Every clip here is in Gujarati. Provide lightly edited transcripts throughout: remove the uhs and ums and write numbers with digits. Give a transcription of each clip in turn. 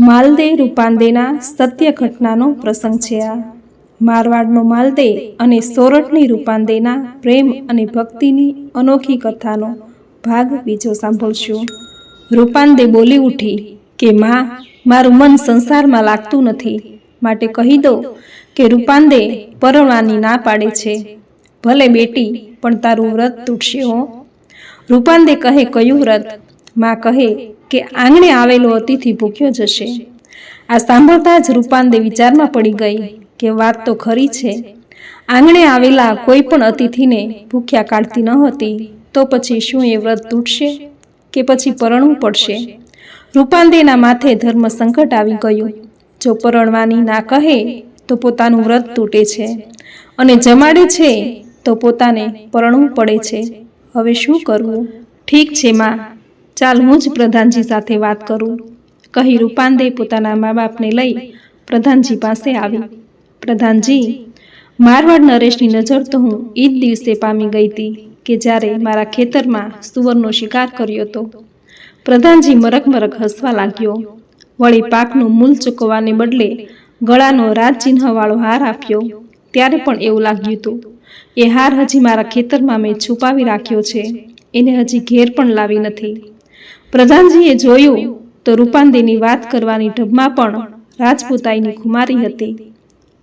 માલદે રૂપાંદેના સત્ય ઘટનાનો પ્રસંગ છે આ. મારવાડનો માલદે અને સોરઠની રૂપાંદેના પ્રેમ અને ભક્તિની અનોખી કથાનો ભાગ બીજો સાંભળશું. રૂપાંદે બોલી ઉઠી કે માં, મારું મન સંસારમાં લાગતું નથી, માટે કહી દો કે રૂપાંદે પરણવાની ના પાડે છે. ભલે બેટી, પણ તારું વ્રત તૂટશે હો. રૂપાંદે કહે, કયું વ્રત? માં કહે કે આંગણે આવેલો અતિથિ ભૂખ્યો જશે. આ સાંભળતા જ રૂપાંદે વિચારમાં પડી ગઈ કે વાત તો ખરી છે. આંગણે આવેલા કોઈ પણ અતિથિને ભૂખ્યા કાઢતી ન હતી, તો પછી શું એ વ્રત તૂટશે કે પછી પરણવું પડશે? રૂપાંદેના માથે ધર્મ સંકટ આવી ગયું. જો પરણવાની ના કહે તો પોતાનું વ્રત તૂટે છે, અને જમાડે છે તો પોતાને પરણવું પડે છે. હવે શું કરવું? ઠીક છે માં, ચાલ હું જ પ્રધાનજી સાથે વાત કરું, કહી રૂપાંદે પોતાના મા બાપને લઈ પ્રધાનજી પાસે આવી. પ્રધાનજી, મારવાડ નરેશની નજર તો હું એ જ દિવસે પામી ગઈ હતી કે જ્યારે મારા ખેતરમાં સુવરનો શિકાર કર્યો હતો. પ્રધાનજી મરક મરક હસવા લાગ્યો. વળી પાકનું મૂલ ચૂકવવાને બદલે ગળાનો રાજચિહ્નવાળો હાર આપ્યો ત્યારે પણ એવું લાગ્યું હતું એ હાર હજી મારા ખેતરમાં મેં છુપાવી રાખ્યો છે, એને હજી ઘેર પણ લાવી નથી. પ્રધાનજીએ જોયું તો રૂપાંદેની વાત કરવાની ઢબમાં પણ રાજપૂતાઈની ખુમારી હતી.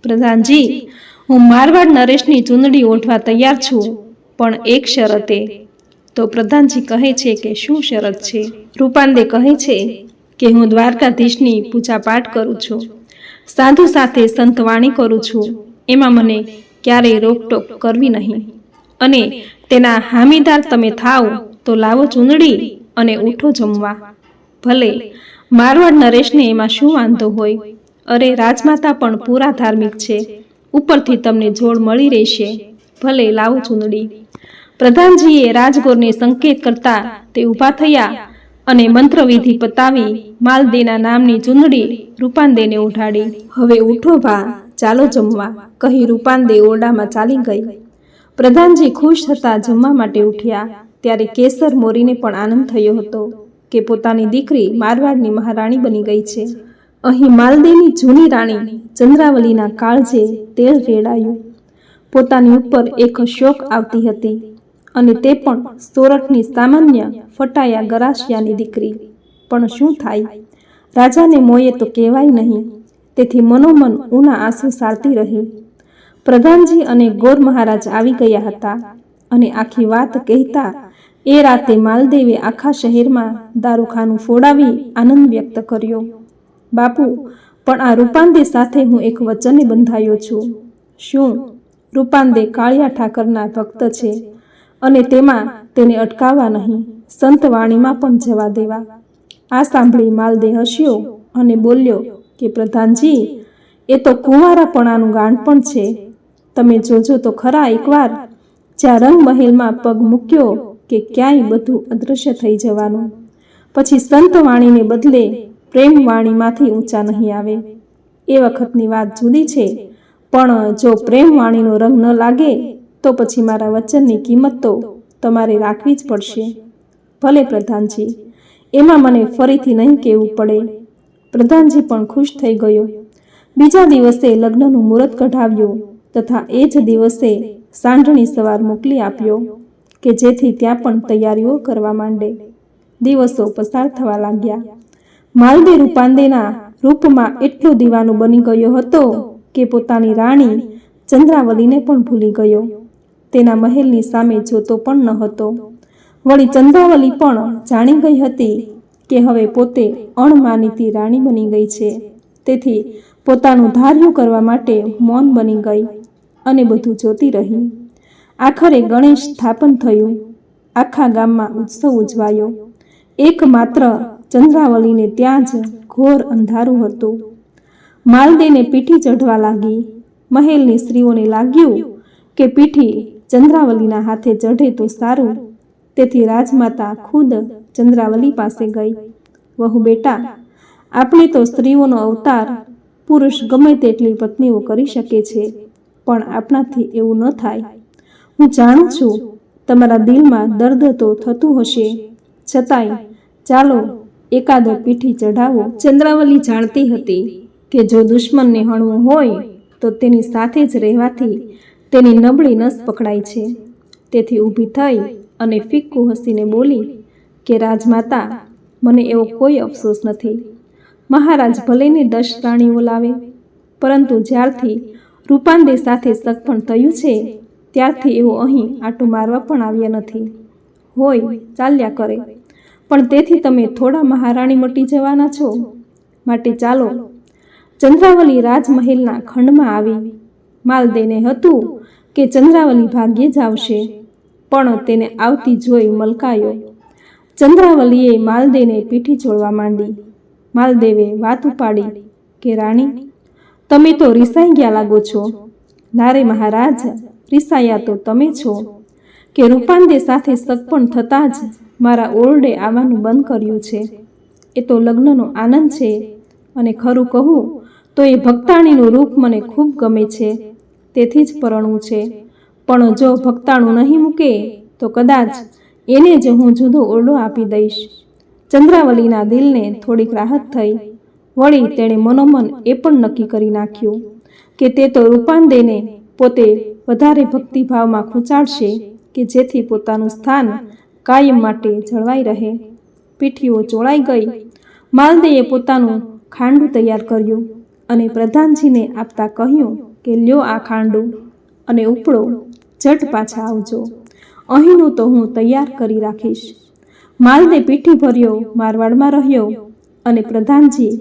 પ્રધાનજી, હું મારવાડ નરેશની ચૂંદડી ઓઢવા તૈયાર છું, પણ એક શરતે. તો પ્રધાનજી કહે છે કે શું શરત છે? રૂપાંદે કહે છે કે હું દ્વારકાધીશની પૂજા પાઠ કરું છું, સાધુ સાથે સંતવાણી કરું છું, એમાં મને ક્યારેય રોકટોક કરવી નહીં, અને તેના હામીદાર તમે થાવ તો લાવો ચૂંદડી અને ઉઠો જમવા. ભલે, મારવાડ નરેશને એમાં શું વાંધો હોય? અરે, રાજમાતા પણ પૂરા ધાર્મિક છે, ઉપરથી તમને જોડ મળી રહેશે. ભલે, લાવો ચૂંદડી. પ્રધાનજીએ રાજગોરને સંકેત કરતા તે ઊભા થયા અને મંત્રવિધિ પતાવી માલદેના નામની ચૂંદડી રૂપાંદેને ઉઠાડી. હવે ઉઠો ભા, ચાલો જમવા, કહી રૂપાંદે ઓરડામાં ચાલી ગઈ. પ્રધાનજી ખુશ થતા જમવા માટે ઉઠ્યા ત્યારે કેસર મોરીને પણ આનંદ થયો હતો કે પોતાની દીકરી મારવાડની મહારાણી બની ગઈ છે. અહીં માલદેની જૂની રાણી ચંદ્રાવલીના કાળજે તેલ રેડાયું. પોતાની ઉપર એક શોક આવતી હતી, અને તે પણ સોરઠની સામાન્ય ફટાયા ગરાસિયાની દીકરી. પણ શું થાય? રાજાને મોયે તો કહેવાય નહીં, તેથી મનોમન ઊના આંસુ સાળતી રહી. પ્રધાનજી અને ગોર મહારાજ આવી ગયા હતા, અને આખી વાત કહેતા એ રાતે માલદેવે આખા શહેરમાં દારૂખાનું ફોડાવી આનંદ વ્યક્ત કર્યો. બાપુ, પણ આ રૂપાંદે સાથે હું એક વચને બંધાયો છું. શું? રૂપાંદે કાળિયા ઠાકરના ભક્ત છે, અને તેમાં તેને અટકાવવા નહીં, સંતવાણીમાં પણ જવા દેવા. આ સાંભળી માલદે હસ્યો અને બોલ્યો કે પ્રધાનજી, એ તો કુંવારાપણાનું ગાંડપણ છે. તમે જોજો તો ખરા એકવાર, જ્યાં રંગમહેલમાં પગ મૂક્યો કે ક્યાંય બધું અદૃશ્ય થઈ જવાનું. પછી સંતવાણીને બદલે પ્રેમવાણીમાંથી ઊંચા નહીં આવે. એ વખતની વાત જુદી છે, પણ જો પ્રેમવાણીનો રંગ ન લાગે તો પછી મારા વચનની કિંમત તો તમારે રાખવી જ પડશે. ભલે પ્રધાનજી, એમાં મને ફરીથી નહીં કહેવું પડે. પ્રધાનજી પણ ખુશ થઈ ગયો. બીજા દિવસે લગ્નનું મુહૂર્ત કઢાવ્યું તથા એ જ દિવસે સાંઢણી સવાર મોકલી આપ્યો કે જેથી ત્યાં પણ તૈયારીઓ કરવા માંડે. દિવસો પસાર થવા લાગ્યા. માલદે રૂપાંદેના રૂપમાં એટલો દીવાનો બની ગયો હતો કે પોતાની રાણી ચંદ્રાવલીને પણ ભૂલી ગયો. તેના મહેલની સામે જોતો પણ ન હતો. વળી ચંદ્રાવલી પણ જાણી ગઈ હતી કે હવે પોતે અણમાનીતી રાણી બની ગઈ છે, તેથી પોતાનું ધાર્યું કરવા માટે મૌન બની ગઈ અને બધું જોતી રહી. આખરે ગણેશ સ્થાપન થયું. આખા ગામમાં ઉત્સવ ઉજવાયો. એકમાત્ર ચંદ્રાવલીને ત્યાં જ ઘોર અંધારું હતું. માલદેને પીઠી ચઢવા લાગી. મહેલની સ્ત્રીઓને લાગ્યું કે પીઠી ચંદ્રાવલીના હાથે ચઢે તો સારું, તેથી રાજમાતા ખુદ ચંદ્રાવલી પાસે ગઈ. વહુ બેટા, આપણે તો સ્ત્રીઓનો અવતાર પુરુષ ગમે તેટલી પત્નીઓ કરી શકે છે, પણ આપણાથી એવું ન થાય. હું જાણું છું તમારા દિલમાં દર્દ તો થતું હશે, છતાંય ચાલો એકાદો પીઠી ચઢાવો. ચંદ્રાવલી જાણતી હતી કે જો દુશ્મનને હણવું હોય તો તેની સાથે જ રહેવાથી તેની નબળી નસ પકડાય છે. તેથી ઊભી થઈ અને ફિક્કું હસીને બોલી કે રાજમાતા, મને એવો કોઈ અફસોસ નથી. મહારાજ ભલેને 10 રાણીઓ લાવે, પરંતુ જ્યારથી રૂપાંદે સાથે સગપણ થયું છે ત્યારથી એવો અહીં આંટો મારવા પણ આવ્યા નથી. હોય ચાલ્યા કરે, પણ તેથી તમે થોડા મહારાણી મટી જવાના છો. માટે ચાલો. ચંદ્રાવલી રાજમહેલના ખંડમાં આવી. માલદેને હતું કે ચંદ્રાવલી ભાગ્યે જ આવશે, પણ તેને આવતી જોઈ મલકાયો. ચંદ્રાવલીએ માલદેને પીઠી ચોળવા માંડી. માલદેવે વાત ઉપાડી કે રાણી, તમે તો રીસાઈ ગયા લાગો છો. નારે મહારાજ, રીસાયા તો તમે છો કે રૂપાંદે સાથે સગપણ થતાં જ મારા ઓરડે આવવાનું બંધ કર્યું છે. એ તો લગ્નનો આનંદ છે, અને ખરું કહું તો એ ભક્તાણીનું રૂપ મને ખૂબ ગમે છે, તેથી જ પરણવું છે. પણ જો ભક્તાણું નહીં મૂકે તો કદાચ એને જ હું જુદો ઓરડો આપી દઈશ. ચંદ્રાવલીના દિલને થોડીક રાહત થઈ. વળી તેણે મનોમન એ પણ નક્કી કરી નાખ્યું કે તે તો રૂપાંદેને પોતે વધારે ભક્તિભાવમાં ખૂંચાડશે કે જેથી પોતાનું સ્થાન કાયમ માટે જળવાઈ રહે. પીઠીઓ ચોળાઈ ગઈ. માલદેએ પોતાનું ખાંડું તૈયાર કર્યું અને પ્રધાનજીને આપતા કહ્યું કે લ્યો આ ખાંડું, અને ઉપડો, ઝટ પાછા આવજો. અહીંનું તો હું તૈયાર કરી રાખીશ. માલદે પીઠી ભર્યો મારવાડમાં રહ્યો અને પ્રધાનજી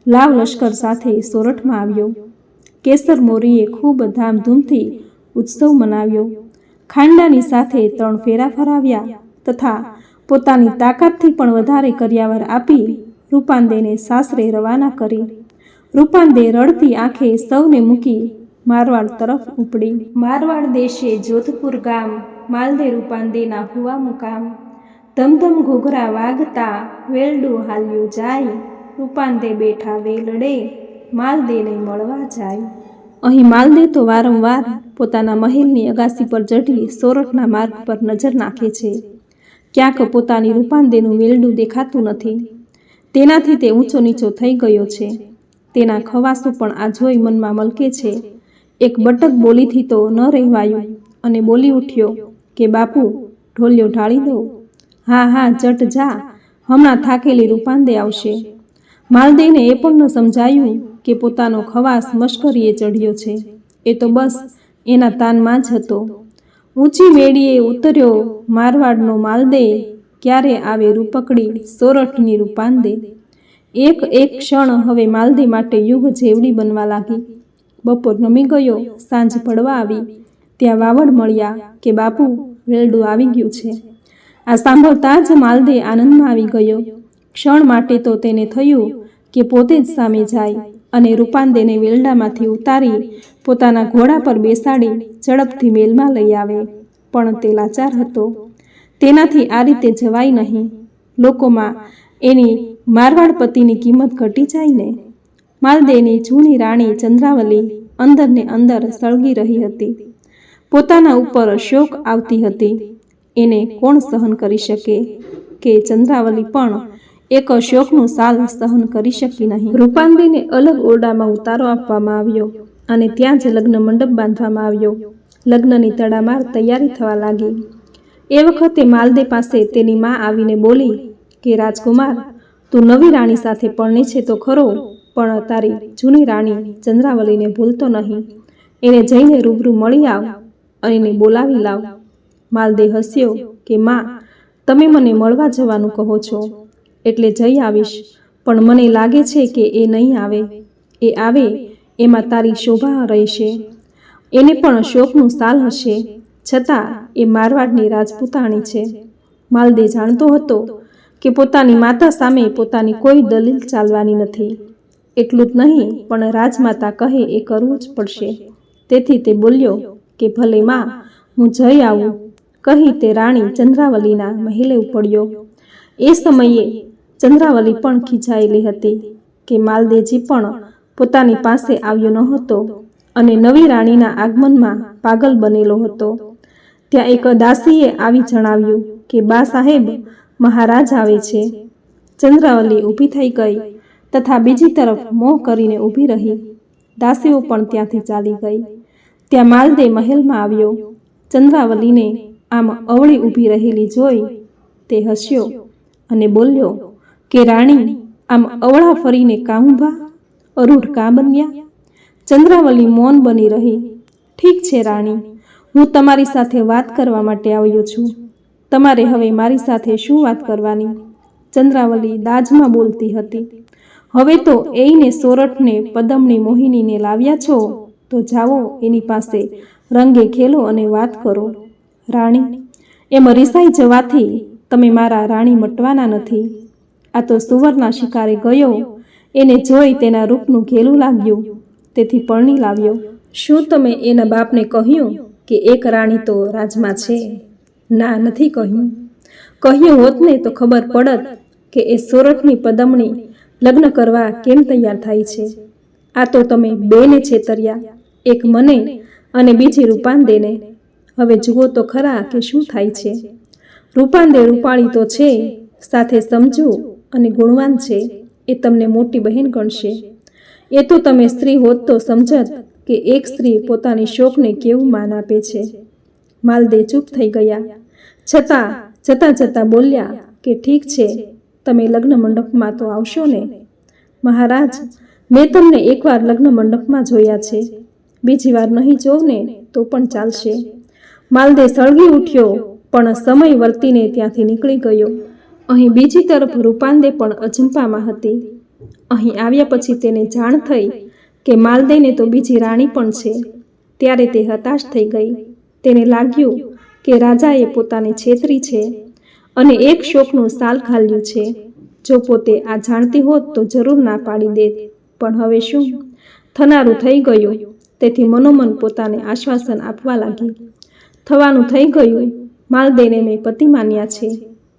લાવ લશ્કર સાથે સોરઠમાં આવ્યો. કેસર મોરીએ ખૂબ ધામધૂમથી ઉત્સવ મનાવ્યો. ખાંડાની સાથે 3 ફેરા ફરાવ્યા તથા પોતાની તાકાતથી પણ વધારે કર્યાવર આપી રૂપાંદેને સાસરે રવાના કરી. રૂપાંદે રડતી આંખે સૌને મૂકી મારવાડ તરફ ઉપડી. મારવાડ દેશે જોધપુર ગામ, માલદે રૂપાંદેના હુવા મુકામ. ધમધમ ઘોઘરા વાગતા વેલડું હાલ્યું જાય, રૂપાંદે બેઠા વેલડે માલદેને મળવા જાય. અહીં માલદે તો વારંવાર પોતાના મહેલની અગાસી પર ચઢી સોરઠના માર્ગ પર નજર નાખે છે. ક્યાંક પોતાની રૂપાંદેનું વેલડું દેખાતું નથી. તેનાથી તે ઊંચો નીચો થઈ ગયો છે. તેના ખવાસો પણ આ જોઈ મનમાં મલકે છે. એક બટક બોલીથી તો ન રહેવાયું અને બોલી ઉઠ્યો કે બાપુ, ઢોલિયો ઢાળી દો. હા હા, જટ જા, હમણાં થાકેલી રૂપાંદે આવશે. માલદેને એ પણ ન સમજાયું કે પોતાનો ખવાસ મશ્કરીએ ચઢ્યો છે. એ તો બસ એના તાનમાં જ હતો. ઊંચી મેડીએ ઉતર્યો મારવાડનો માલદે, ક્યારે આવે રૂપકડી સોરઠની રૂપાંદે. એક એક ક્ષણ હવે માલદે માટે યુગ જેવડી બનવા લાગી. બપોર નમી ગયો, સાંજ પડવા આવી. ત્યાં વાવડ મળ્યા કે બાપુ, વેલડું આવી ગયું છે. આ સાંભળતા જ માલદે આનંદમાં આવી ગયો. ક્ષણ માટે તો તેને થયું કે પોતે જ સામે જાય અને રૂપાંદેને વેલડામાંથી ઉતારી પોતાના ઘોડા પર બેસાડી ઝડપથી મેલમાં લઈ આવે. પણ તે લાચાર હતો. તેનાથી આ રીતે જવાય નહીં. લોકોમાં એની મારવાડપતિની કિંમત ઘટી જાય ને. માલદેની જૂની રાણી ચંદ્રાવલી અંદરને અંદર સળગી રહી હતી. પોતાના ઉપર શોક આવતી હતી. એને કોણ સહન કરી શકે કે ચંદ્રાવલી પણ એક શોકનું સાલ સહન કરી શકી નહીં. રૂપાંદેને અલગ ઓરડામાં ઉતારો આપવામાં આવ્યો અને ત્યાં જ લગ્ન મંડપ બાંધવામાં આવ્યો. લગ્નની તડામાર તૈયારી થવા લાગી. એ વખતે માલદે પાસે તેની મા આવીને બોલી કે રાજકુમાર, તું નવી રાણી સાથે પરણે છે તો ખરો, પણ તારી જૂની રાણી ચંદ્રાવલીને ભૂલતો નહીં. એને જઈને રૂબરૂ મળી આવ અને એને બોલાવી લાવ. માલદે હસ્યો કે માં, તમે મને મળવા જવાનું કહો છો એટલે જઈ આવીશ, પણ મને લાગે છે કે એ નહીં આવે. એ આવે એમાં તારી શોભા રહેશે. એને પણ શોકનું સાલ હશે, છતાં એ મારવાડની રાજપૂતાણી છે. માલદે જાણતો હતો કે પોતાની માતા સામે પોતાની કોઈ દલીલ ચાલવાની નથી. એટલું જ નહીં, પણ રાજમાતા કહે એ કરવું જ પડશે. તેથી તે બોલ્યો કે ભલે માં, હું જઈ આવું. કહી તે રાણી ચંદ્રાવલીના મહેલે ઉપડ્યો. એ સમયે ચંદ્રાવલી પણ ખીજાયેલી હતી કે માલદેજી પણ પોતાની પાસે આવ્યો ન હતો અને નવી રાણીના આગમનમાં પાગલ બનેલો હતો. ત્યાં એક દાસીએ આવી જણાવ્યું કે બા સાહેબ, મહારાજ આવે છે. ચંદ્રાવલી ઊભી થઈ ગઈ તથા બીજી તરફ મોં કરીને ઊભી રહી. દાસીઓ પણ ત્યાંથી ચાલી ગઈ. ત્યાં માલદે મહેલમાં આવ્યો. ચંદ્રાવલીને આમ અવળી ઊભી રહેલી જોઈ તે હસ્યો અને બોલ્યો કે રાણી, આમ અવળા ફરીને કાં ઊભા, અરૂઢ કાં બન્યા? ચંદ્રાવલી મૌન બની રહી. ઠીક છે રાણી, હું તમારી સાથે વાત કરવા માટે આવ્યો છું. તમારે હવે મારી સાથે શું વાત કરવાની? ચંદ્રાવલી દાજમાં બોલતી હતી. હવે તો એઈને સોરઠને પદમની મોહિનીને લાવ્યા છો તો જાઓ એની પાસે રંગે ખેલો અને વાત કરો. રાણી, એમ રિસાઈ જવાથી તમે મારા રાણી મટવાના નથી. આ તો સુવરના શિકારે ગયો, એને જોઈ તેના રૂપનું ઘેલું લાગ્યું, તેથી પરણી લાવ્યો. શું તમે એના બાપને કહ્યું કે એક રાણી તો રાજમાં છે? ના, નથી કહ્યું. કહ્યું હોત ને તો ખબર પડત કે એ સોરઠની પદમણી લગ્ન કરવા કેમ તૈયાર થાય છે. આ તો તમે બેને છેતર્યા, એક મને અને બીજી રૂપાંદેને. હવે જુઓ તો ખરા કે શું થાય છે. રૂપાંદે રૂપાળી તો છે, સાથે સમજુ અને ગુણવાન છે. એ તમને મોટી બહેન ગણશે. એ તો તમે સ્ત્રી હોત તો સમજત કે એક સ્ત્રી પોતાની શોકને કેવું માન આપે છે. માલદે ચૂપ થઈ ગયા, છતાં જતાં જતાં બોલ્યા કે ઠીક છે, તમે લગ્ન મંડપમાં તો આવશો ને? મહારાજ, મેં તમને એકવાર લગ્ન મંડપમાં જોયા છે, બીજી વાર નહીં જોઉં ને તો પણ ચાલશે. માલદે સળગી ઉઠ્યો, પણ સમય વર્તીને ત્યાંથી નીકળી ગયો. અહીં બીજી તરફ રૂપાંદે પણ અજંપામાં હતી. અહીં આવ્યા પછી તેને જાણ થઈ કે માલદેને તો બીજી રાણી પણ છે. ત્યારે તે હતાશ થઈ ગઈ. તેને લાગ્યું કે રાજાએ પોતાને છેતરી છે અને એક શોકનું સાલ ઘાલ્યું છે. જો પોતે આ જાણતી હોત તો જરૂર ના પાડી દેત, પણ હવે શું, થનારું થઈ ગયું. તેથી મનોમન પોતાને આશ્વાસન આપવા લાગી. થવાનું થઈ ગયું. માલદેને મેં પતિ માન્યા છે.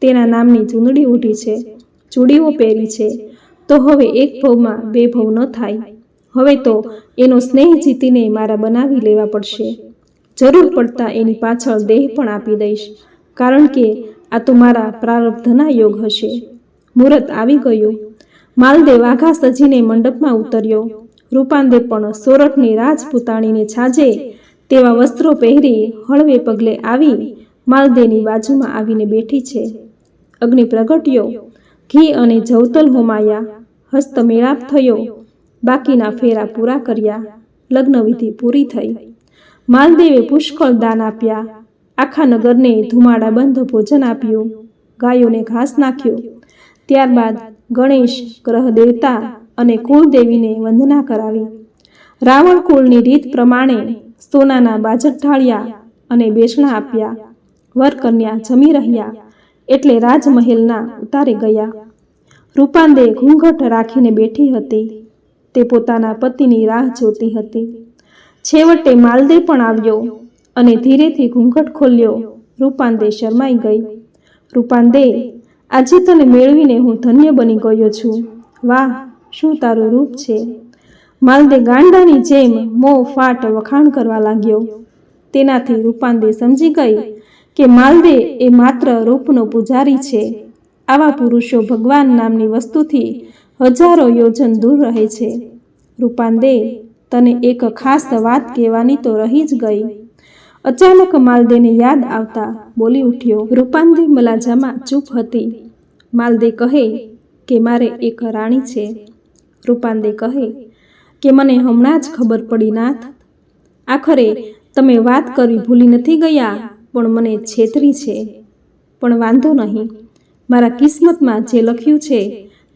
તેના નામની ચૂંદડી ઓઢી છે, ચૂડીઓ પહેરી છે, તો હવે એક ભવમાં બે ભવ ન થાય. હવે તો એનો સ્નેહ જીતીને મારા બનાવી લેવા પડશે. જરૂર પડતા એની પાછળ દેહ પણ આપી દઈશ, કારણ કે આ તો મારા પ્રારબ્ધના યોગ હશે. મુહૂર્ત આવી ગયું. માલદે વાઘા સજીને મંડપમાં ઉતર્યો. રૂપાંદે પણ સોરઠની રાજપૂતાણીને છાજે તેવા વસ્ત્રો પહેરી હળવે પગલે આવી માલદેની બાજુમાં આવીને બેઠી છે. અગ્નિ પ્રગટ્યો, ઘી અને જવતલ હોમાયા, હસ્તમેળાપ થયો, બાકીના ફેરા પૂરા કર્યા, લગ્નવિધિ પૂરી થઈ. માલદેવે પુષ્કળ દાન આપ્યા. આખા નગરને ધુમાડાબંધ ભોજન આપ્યું, ગાયોને ઘાસ નાખ્યું. ત્યારબાદ ગણેશ, ગ્રહ દેવતા અને કુળદેવીને વંદના કરાવી. રાવણ કુળની રીત પ્રમાણે સોનાના બાજટ ઢાળ્યા અને બેસણા આપ્યા. વરકન્યા જમી રહ્યા એટલે રાજમહેલના ઉતારે ગયા. રૂપાંદે ઘૂંઘટ રાખીને બેઠી હતી. તે પોતાના પતિની રાહ જોતી હતી. છેવટે માલદે પણ આવ્યો અને ધીરેથી ઘૂંઘટ ખોલ્યો. રૂપાંદે શરમાઈ ગઈ. રૂપાંદે, આજે તને મેળવીને હું ધન્ય બની ગયો છું. વાહ, શું તારું રૂપ છે! માલદે ગાંડાની જેમ મોં ફાટ વખાણ કરવા લાગ્યો. તેનાથી રૂપાંદે સમજી ગઈ કે માલદે એ માત્ર રૂપનો પૂજારી છે. આવા પુરુષો ભગવાન નામની વસ્તુથી હજારો યોજન દૂર રહે છે. રૂપાંદે, તને એક ખાસ વાત કહેવાની તો રહી જ ગઈ. અચાનક માલદેને યાદ આવતા બોલી ઉઠ્યો. રૂપાંદે મલાજામાં ચૂપ હતી. માલદે કહે કે મારે એક રાણી છે. રૂપાંદે કહે કે મને હમણાં જ ખબર પડી નાથ. આખરે તમે વાત કરવી ભૂલી નથી ગયા, પણ મને છેતરી છે. પણ વાંધો નહીં, મારા કિસ્મતમાં જે લખ્યું છે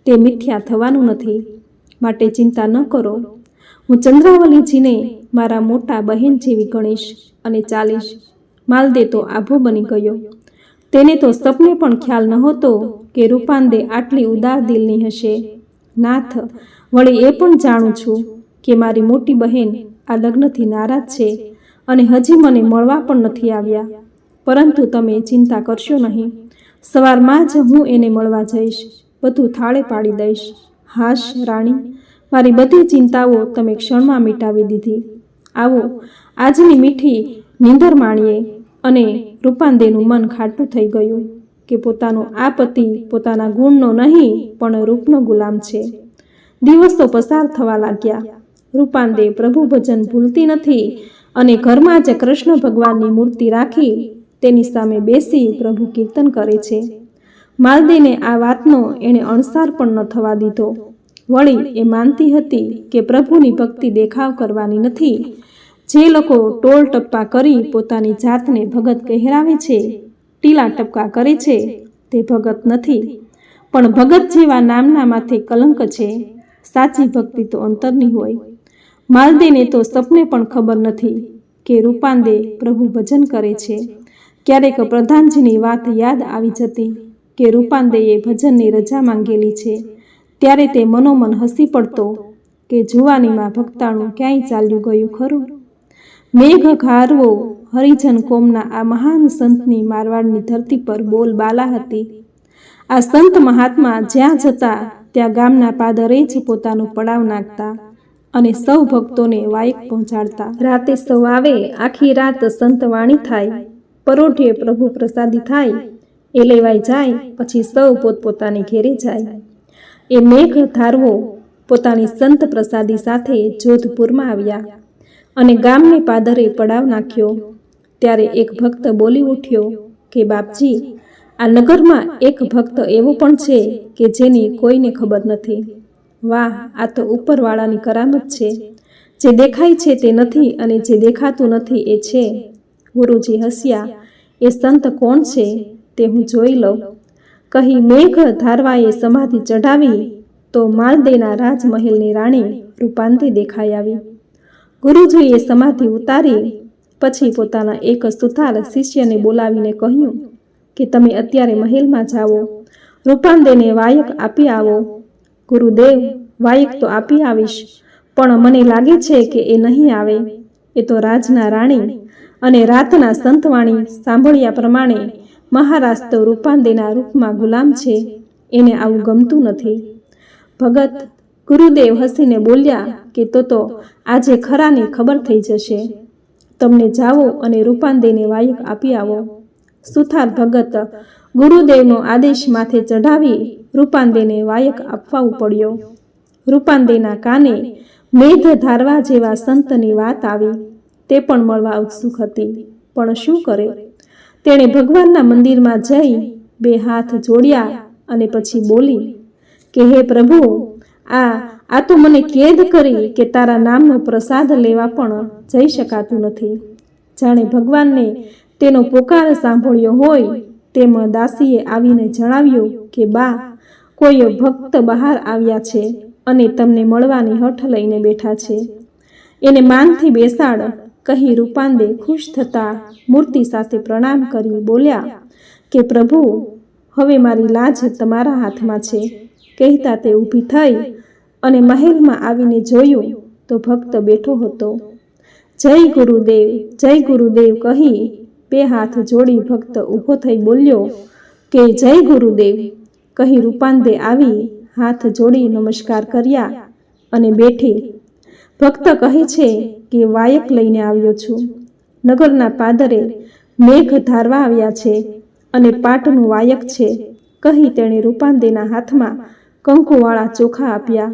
તે મિથ્યા થવાનું નથી, માટે ચિંતા ન કરો. હું ચંદ્રાવલીજીને મારા મોટા બહેન જેવી ગણીશ અને ચાલીશ. માલદે તો આભો બની ગયો. તેને તો સપને પણ ખ્યાલ નહોતો કે રૂપાંદે આટલી ઉદાર દિલની હશે. નાથ, વળી એ પણ જાણું છું કે મારી મોટી બહેન આ લગ્નથી નારાજ છે અને હજી મને મળવા પણ નથી આવ્યા. પરંતુ તમે ચિંતા કરશો નહીં. સવારમાં જ હું એને મળવા જઈશ, બધું થાળે પાડી દઈશ. હાશ રાણી, મારી બધી ચિંતાઓ તમે ક્ષણમાં મિટાવી દીધી. આવો, આજની મીઠી નીંદર માણીએ. અને રૂપાંદેનું મન ખાટું થઈ ગયું. કે પોતાનો આ પતિ પોતાના ગુણનો નહીં પણ રૂપનો ગુલામ છે. દિવસો પસાર થવા લાગ્યા. રૂપાંદે પ્રભુ ભજન ભૂલતી નથી અને ઘરમાં જ કૃષ્ણ ભગવાનની મૂર્તિ રાખી તેની સામે બેસી પ્રભુ કીર્તન કરે છે. માલદેને આ વાતનો એણે અણસાર પણ ન થવા દીધો. વળી એ માનતી હતી કે પ્રભુની ભક્તિ દેખાવ કરવાની નથી. જે લોકો ટોળ ટપ્પા કરી પોતાની જાતને ભગત કહેરાવે છે, ટીલા ટપકા કરે છે, તે ભગત નથી, પણ ભગત જેવા નામના માથે કલંક છે. સાચી ભક્તિ તો અંતરની હોય. માલદેને તો સપને પણ ખબર નથી કે રૂપાંદે પ્રભુ ભજન કરે છે. ક્યારેક પ્રધાનજીની વાત યાદ આવી જતી કે રૂપાંદેએ ભજનની રજા માંગેલી છે, ત્યારે તે મનોમન હસી પડતો કે જુવાનીમાં ભક્તાણું ક્યાંય ચાલ્યું ગયું ખરું. મેઘ ઘારવો હરિજન કોમના આ મહાન સંતની મારવાડની ધરતી પર બોલબાલા હતી. આ સંત મહાત્મા જ્યાં જતા ત્યાં ગામના પાદરે જ પોતાનો પડાવ નાખતા અને સૌ ભક્તોને વાયક પહોંચાડતા. રાતે સૌ આવે, આખી રાત સંત વાણી થાય, પરોઢે પ્રભુ પ્રસાદી થાય, એ લેવાઈ જાય, પછી સૌ પોતપોતાની ઘેરે જાય. એ મેઘ ધારવો પોતાની સંત પ્રસાદી સાથે જોધપુરમાં આવ્યા અને ગામને પાદરે પડાવ નાખ્યો. ત્યારે એક ભક્ત બોલી ઉઠ્યો કે બાપજી, આ નગરમાં એક ભક્ત એવો પણ છે કે જેની કોઈને ખબર નથી. વાહ, આ તો ઉપરવાળાની કરામત છે. જે દેખાય છે તે નથી અને જે દેખાતું નથી એ છે. ગુરુજી હસ્યા. એ સંત કોણ છે તે હું જોઈ લઉં, કહી મેઘ ધારવાએ સમાધિ ચઢાવી તો માલદેના રાજમહેલની રાણી રૂપાંદે દેખાઈ આવી. ગુરુજીએ સમાધિ ઉતારી પછી પોતાના એક સુથાર શિષ્યને બોલાવીને કહ્યું કે તમે અત્યારે મહેલમાં જાઓ, રૂપાંદેને વાયક આપી આવો. ગુરુદેવ, વાયક તો આપી આવીશ, પણ મને લાગે છે કે એ નહીં આવે. એ તો રાજના રાણી અને રાતના સંતવાણી સાંભળ્યા પ્રમાણે મહારાજ તો રૂપાંદેના રૂપમાં ગુલામ છે, એને આવું ગમતું નથી. ભગત ગુરુદેવ હસીને બોલ્યા કે તો આજે ખરાની ખબર થઈ જશે. તમને જાઓ અને રૂપાંદેને વાયક આપી આવો. સુથાર ભગત ગુરુદેવનો આદેશ માથે ચઢાવી રૂપાંદેને વાયક આપવા પડ્યો. રૂપાંદેના કાને મેઘ ધારવા જેવા સંતની વાત આવી. તે પણ મળવા ઉત્સુક હતી, પણ શું કરે? તેણે ભગવાનના મંદિરમાં જઈ 2 હાથ જોડ્યા અને પછી બોલી કે હે પ્રભુ, આ તો મને કેદ કરી કે તારા નામનો પ્રસાદ લેવા પણ જઈ શકાતું નથી. જાણે ભગવાનને તેનો પોકાર સાંભળ્યો હોય તેમ દાસીએ આવીને જણાવ્યું કે બા, કોઈ ભક્ત બહાર આવ્યા છે અને તમને મળવાની હઠ લઈને બેઠા છે, એને માનથી બેસાડ, કહી રૂપાંદે ખુશ થતા મૂર્તિ સાથે પ્રણામ કરી બોલ્યા કે પ્રભુ, હવે મારી લાજ તમારા હાથમાં છે. કહેતા તે ઊભી થઈ અને મહેલમાં આવીને જોયું તો ભક્ત બેઠો હતો. જય ગુરુદેવ, જય ગુરુદેવ કહી 2 હાથ જોડી ભક્ત ઊભો થઈ બોલ્યો કે જય ગુરુદેવ. કહી રૂપાંદે આવી હાથ જોડી નમસ્કાર કર્યા અને બેઠી. ભક્ત કહે છે કે વાયક લઈને આવ્યો છું. નગરના પાદરે મેઘ ધારવા આવ્યા છે અને પાટનું વાયક છે, કહી તેણે રૂપાંદેના હાથમાં કંકુવાળા ચોખા આપ્યા.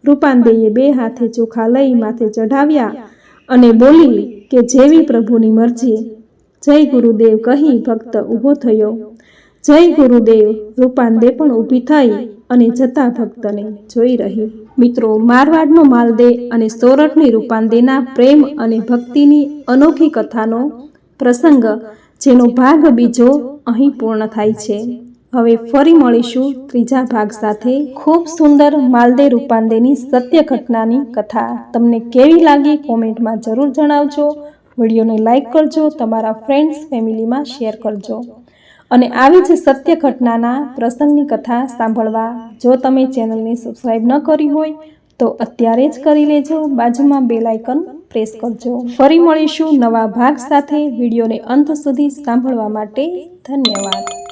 રૂપાંદેએ 2 હાથે ચોખા લઈ માથે ચઢાવ્યા અને બોલી કે જેવી પ્રભુની મરજી. જય ગુરુદેવ કહી ભક્ત ઊભો થયો. જય ગુરુદેવ. રૂપાંદે પણ ઊભી થઈ અને જતા ભક્તને જોઈ રહી. મિત્રો, મારવાડનો માલદે અને સોરઠની રૂપાંદેના પ્રેમ અને ભક્તિની અનોખી કથાનો પ્રસંગ, જેનો ભાગ બીજો અહીં પૂર્ણ થાય છે. હવે ફરી મળીશું 3જા ભાગ સાથે. ખૂબ સુંદર માલદે રૂપાંદેની સત્ય ઘટનાની કથા તમને કેવી લાગી કોમેન્ટમાં જરૂર જણાવજો. વિડીયોને લાઈક કરજો, તમારા ફ્રેન્ડ્સ ફેમિલીમાં શેર કરજો. અને આવી જ સત્ય ઘટનાના પ્રસંગની કથા સાંભળવા જો તમે ચેનલને સબસ્ક્રાઈબ ન કરી હોય તો અત્યારે જ કરી લેજો. બાજુમાં બેલ આઇકન પ્રેસ કરજો. ફરી મળીશું નવા ભાગ સાથે. વિડીયોને અંત સુધી સાંભળવા માટે ધન્યવાદ.